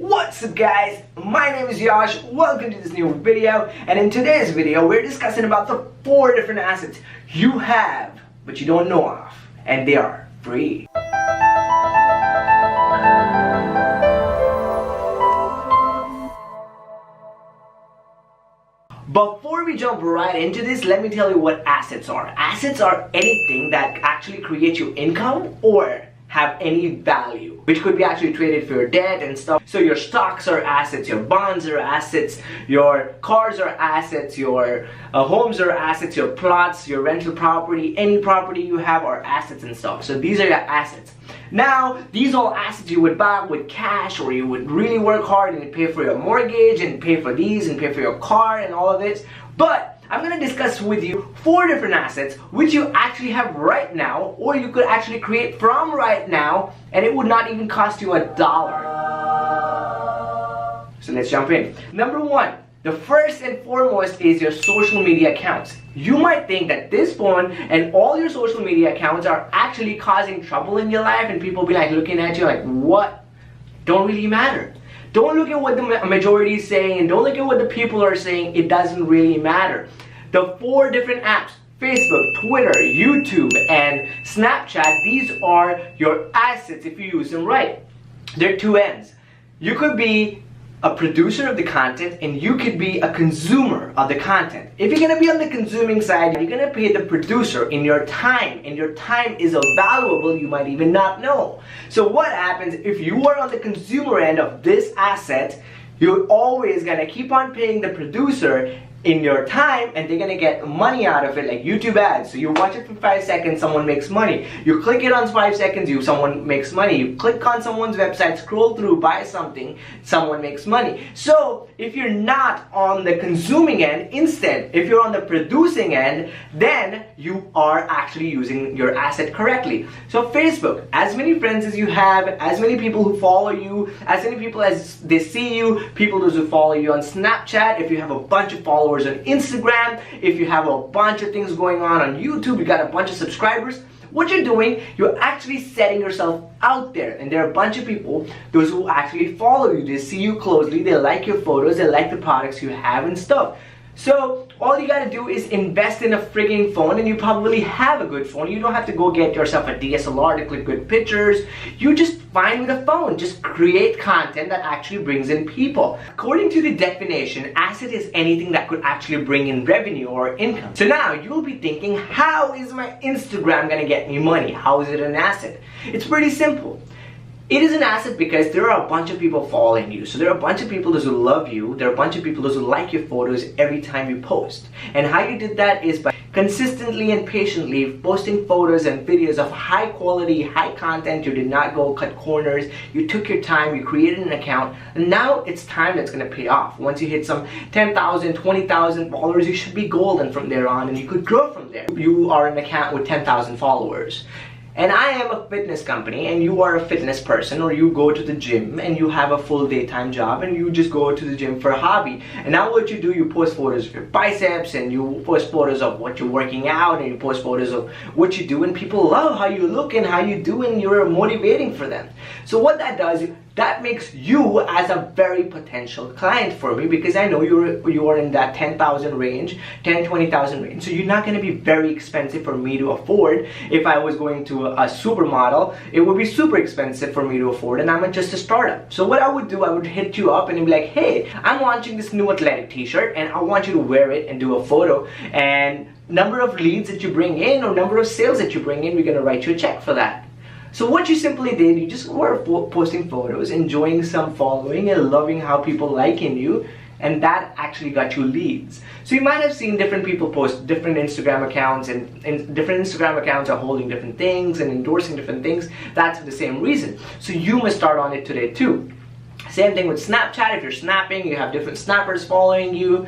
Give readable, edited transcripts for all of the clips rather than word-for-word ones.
What's up guys, my name is Yash, welcome to this new video, and in today's video we're discussing about the 4 different assets you have but you don't know of, and they are free. Before we jump right into this, let me tell you what assets are. Assets are anything that actually creates you income or have any value, which could be actually traded for your debt and stuff. So your stocks are assets, your bonds are assets, your cars are assets, your homes are assets, your plots, your rental property, any property you have are assets and stuff. So these are your assets. Now, these are all assets you would buy with cash, or you would really work hard and pay for your mortgage and pay for these and pay for your car and all of this. But I'm going to discuss with you 4 different assets which you actually have right now, or you could actually create from right now, and it would not even cost you $1. So let's jump in. Number 1, the first and foremost is your social media accounts. You might think that this phone and all your social media accounts are actually causing trouble in your life, and people be like looking at you like, what? Don't really matter. Don't look at what the majority is saying, and don't look at what the people are saying. It doesn't really matter. The 4 different apps, Facebook, Twitter, YouTube, and Snapchat, these are your assets if you use them right. They're 2 ends. You could be a producer of the content, and you could be a consumer of the content. If you're going to be on the consuming side, you're going to pay the producer in your time, and your time is valuable you might even not know. So what happens if you are on the consumer end of this asset? You're always going to keep on paying the producer in your time, and they're gonna get money out of it, like YouTube ads. So you watch it for 5 seconds, someone makes money. You click it on 5 seconds, someone makes money. You click on someone's website, scroll through, buy something, someone makes money. So if you're not on the consuming end, instead, if you're on the producing end, then you are actually using your asset correctly. So Facebook, as many friends as you have, as many people who follow you, as many people as they see you, people those who follow you on Snapchat, if you have a bunch of followers on Instagram, if you have a bunch of things going on YouTube, you got a bunch of subscribers, what you're doing, you're actually setting yourself out there, and there are a bunch of people, those who actually follow you, they see you closely, they like your photos, they like the products you have and stuff. So all you gotta do is invest in a frigging phone, and you probably have a good phone. You don't have to go get yourself a DSLR to click good pictures. You just fine with a phone. Just create content that actually brings in people. According to the definition, asset is anything that could actually bring in revenue or income. So now you'll be thinking, how is my Instagram gonna get me money? How is it an asset? It's pretty simple. It is an asset because there are a bunch of people following you. So there are a bunch of people who love you. There are a bunch of people who like your photos every time you post. And how you did that is by consistently and patiently posting photos and videos of high quality, high content. You did not go cut corners. You took your time, you created an account, and now it's time that's going to pay off. Once you hit some 10,000, 20,000 followers, you should be golden from there on, and you could grow from there. You are an account with 10,000 followers. And I am a fitness company, and you are a fitness person, or you go to the gym and you have a full daytime job and you just go to the gym for a hobby. And now what you do, you post photos of your biceps, and you post photos of what you're working out, and you post photos of what you do, and people love how you look and how you do, and you're motivating for them. So what that does, that makes you as a very potential client for me, because I know you are in that 10,000 range, 10, 20,000 range. So you're not going to be very expensive for me to afford. If I was going to a supermodel, it would be super expensive for me to afford, and I'm just a startup. So what I would do, I would hit you up and be like, hey, I'm launching this new athletic t-shirt, and I want you to wear it and do a photo, and number of leads that you bring in or number of sales that you bring in, we're going to write you a check for that. So what you simply did, you just were posting photos, enjoying some following, and loving how people liking you, and that actually got you leads. So you might have seen different people post different Instagram accounts, and different Instagram accounts are holding different things and endorsing different things. That's for the same reason. So you must start on it today too. Same thing with Snapchat. If you're snapping, you have different snappers following you.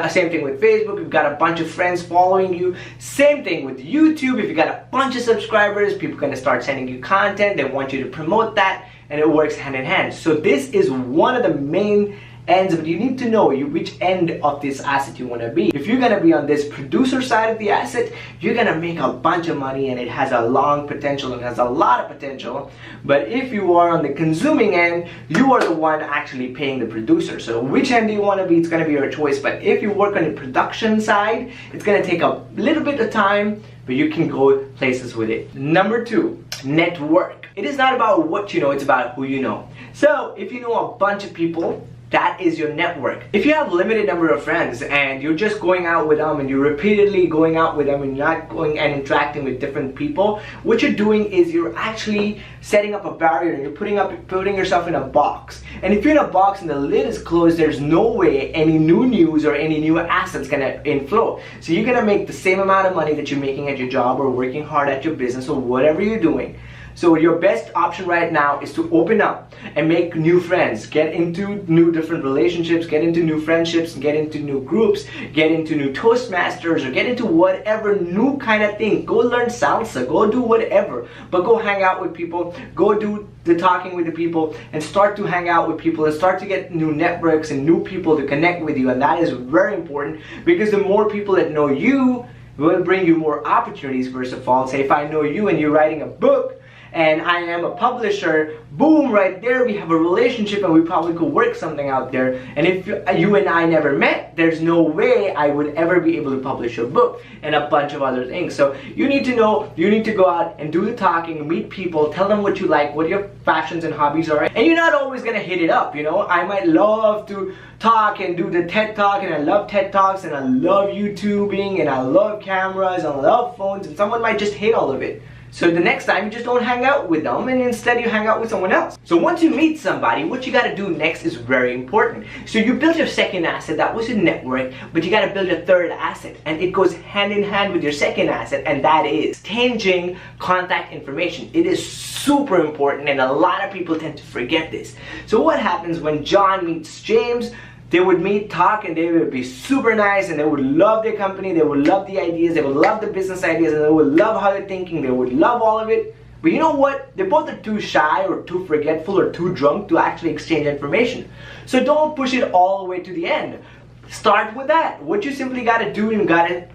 Same thing with Facebook. You've got a bunch of friends following you. Same thing with YouTube. If you got a bunch of subscribers, people are going to start sending you content. They want you to promote that, and it works hand in hand. So this is one of the main ends, but you need to know which end of this asset you want to be. If you're going to be on this producer side of the asset, you're going to make a bunch of money and it has a long potential and has a lot of potential. But if you are on the consuming end, you are the one actually paying the producer. So which end do you want to be? It's going to be your choice. But if you work on the production side, it's going to take a little bit of time, but you can go places with it. Number 2, network. It is not about what you know, it's about who you know. So if you know a bunch of people, that is your network. If you have a limited number of friends and you're just going out with them and you're repeatedly going out with them and you're not going and interacting with different people, what you're doing is you're actually setting up a barrier and you're putting yourself in a box. And if you're in a box and the lid is closed, there's no way any new news or any new assets gonna inflow. So you're gonna make the same amount of money that you're making at your job or working hard at your business or whatever you're doing. So your best option right now is to open up and make new friends, get into new different relationships, get into new friendships, get into new groups, get into new Toastmasters, or get into whatever new kind of thing. Go learn salsa, go do whatever, but go hang out with people, go do the talking with the people and start to hang out with people and start to get new networks and new people to connect with you. And that is very important because the more people that know you will bring you more opportunities. First of all, say if I know you and you're writing a book, and I am a publisher, boom, right there we have a relationship and we probably could work something out there. And if you and I never met, there's no way I would ever be able to publish a book and a bunch of other things. So you need to know, you need to go out and do the talking, meet people, tell them what you like, what your passions and hobbies are. And you're not always gonna hit it up, you know. I might love to talk and do the TED Talk, and I love TED Talks, and I love YouTubing, and I love cameras, and I love phones, and someone might just hate all of it. So the next time you just don't hang out with them and instead you hang out with someone else. So once you meet somebody, what you gotta do next is very important. So you built your second asset, that was your network, but you gotta build a third asset, and it goes hand in hand with your second asset, and that is exchanging contact information. It is super important and a lot of people tend to forget this. So what happens when John meets James? They would meet, talk, and they would be super nice, and they would love their company, they would love the ideas, they would love the business ideas, and they would love how they're thinking, they would love all of it. But you know what? They both are too shy or too forgetful or too drunk to actually exchange information. So don't push it all the way to the end. Start with that. What you simply gotta do, you gotta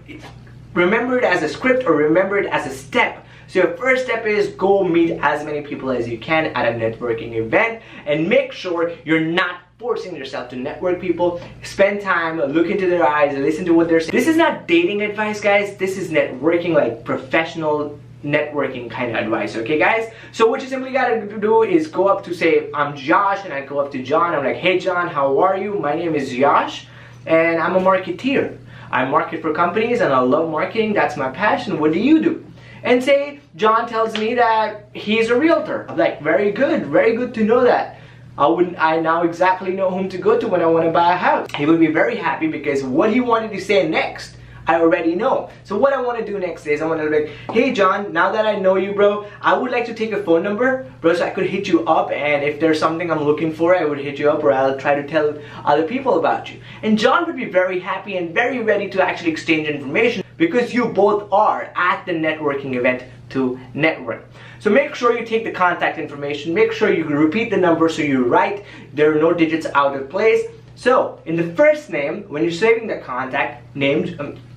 remember it as a script or remember it as a step. So your first step is go meet as many people as you can at a networking event, and make sure you're not forcing yourself to network people. Spend time, look into their eyes, listen to what they're saying. This is not dating advice, guys. This is networking, like professional networking kind of advice, okay guys? So what you simply gotta do is go up to, say I'm Josh, and I go up to John. I'm like, hey John, how are you? My name is Josh and I'm a marketeer. I market for companies and I love marketing. That's my passion. What do you do? And say John tells me that he's a realtor. I'm like, very good to know that. I now exactly know whom to go to when I want to buy a house. He would be very happy because what he wanted to say next, I already know. So what I want to do next is I want to be like, hey John, now that I know you, bro, I would like to take a phone number, bro, so I could hit you up, and if there's something I'm looking for, I would hit you up, or I'll try to tell other people about you. And John would be very happy and very ready to actually exchange information because you both are at the networking event to network. So make sure you take the contact information, make sure you repeat the number so you're right, there are no digits out of place. So in the first name, when you're saving the contact, name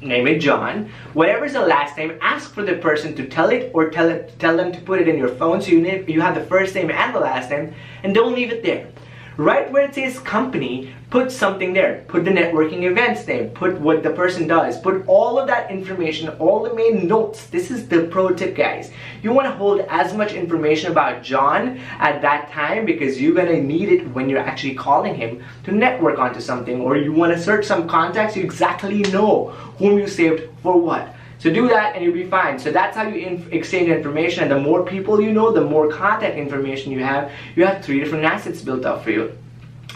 it John. Whatever's the last name, ask for the person to tell it, or tell them to put it in your phone so you have the first name and the last name, and don't leave it there. Right where it says company, put something there. Put the networking events name, put what the person does, put all of that information, all the main notes. This is the pro tip, guys. You want to hold as much information about John at that time because you're going to need it when you're actually calling him to network onto something, or you want to search some contacts, you exactly know whom you saved for what. So do that and you'll be fine. So that's how you exchange information, and the more people you know, the more contact information you have 3 different assets built up for you.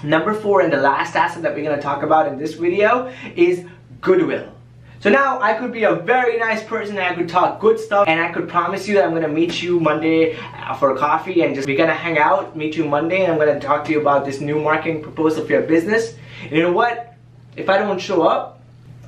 Number 4, and the last asset that we're going to talk about in this video, is Goodwill. So now I could be a very nice person and I could talk good stuff, and I could promise you that I'm going to meet you Monday for coffee, and we're going to hang out, meet you Monday, and I'm going to talk to you about this new marketing proposal for your business. And you know what? If I don't show up,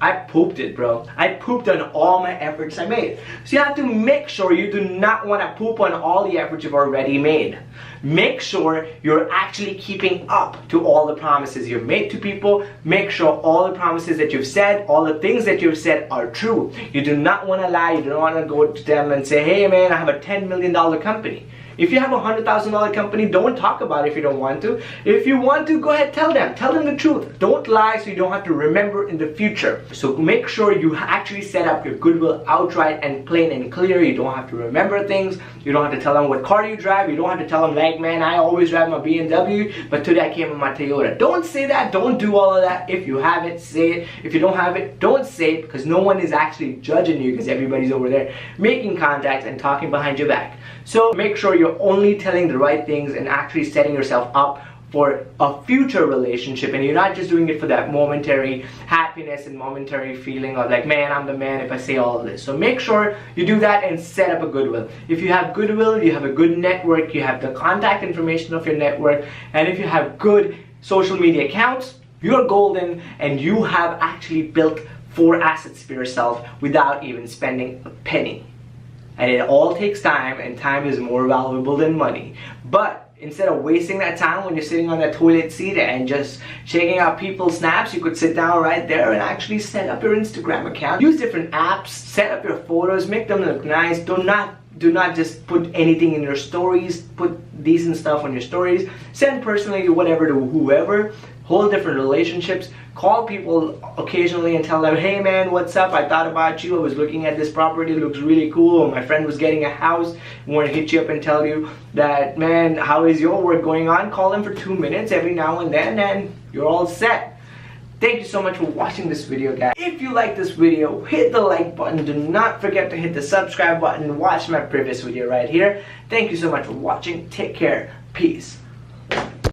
I pooped it, bro. I pooped on all my efforts I made. So you have to make sure you do not want to poop on all the efforts you've already made. Make sure you're actually keeping up to all the promises you've made to people. Make sure all the promises that you've said, all the things that you've said are true. You do not want to lie. You don't want to go to them and say, hey man, I have a $10 million company. If you have a $100,000 company, don't talk about it if you don't want to. If you want to, go ahead, tell them the truth. Don't lie so you don't have to remember in the future. So make sure you actually set up your Goodwill outright and plain and clear. You don't have to remember things. You don't have to tell them what car you drive. You don't have to tell them, like, man, I always drive my BMW, but today I came in my Toyota. Don't say that. Don't do all of that. If you have it, say it. If you don't have it, don't say it, because no one is actually judging you, because everybody's over there making contacts and talking behind your back. So make sure you're only telling the right things and actually setting yourself up for a future relationship, and you're not just doing it for that momentary happiness and momentary feeling of like, man, I'm the man if I say all of this. So make sure you do that and set up a Goodwill. If you have Goodwill, you have a good network, you have the contact information of your network, and if you have good social media accounts, you're golden, and you have actually built 4 assets for yourself without even spending a penny. And it all takes time, and time is more valuable than money. But instead of wasting that time when you're sitting on that toilet seat and just checking out people's snaps, you could sit down right there and actually set up your Instagram account. Use different apps, set up your photos, make them look nice. Do not just put anything in your stories. Put decent stuff on your stories. Send personally whatever to whoever. Hold different relationships. Call people occasionally and tell them, hey man, what's up? I thought about you. I was looking at this property. It looks really cool. My friend was getting a house. I want to hit you up and tell you that, man, how is your work going on? Call them for 2 minutes every now and then, and you're all set. Thank you so much for watching this video, guys. If you like this video, hit the like button. Do not forget to hit the subscribe button. Watch my previous video right here. Thank you so much for watching. Take care. Peace.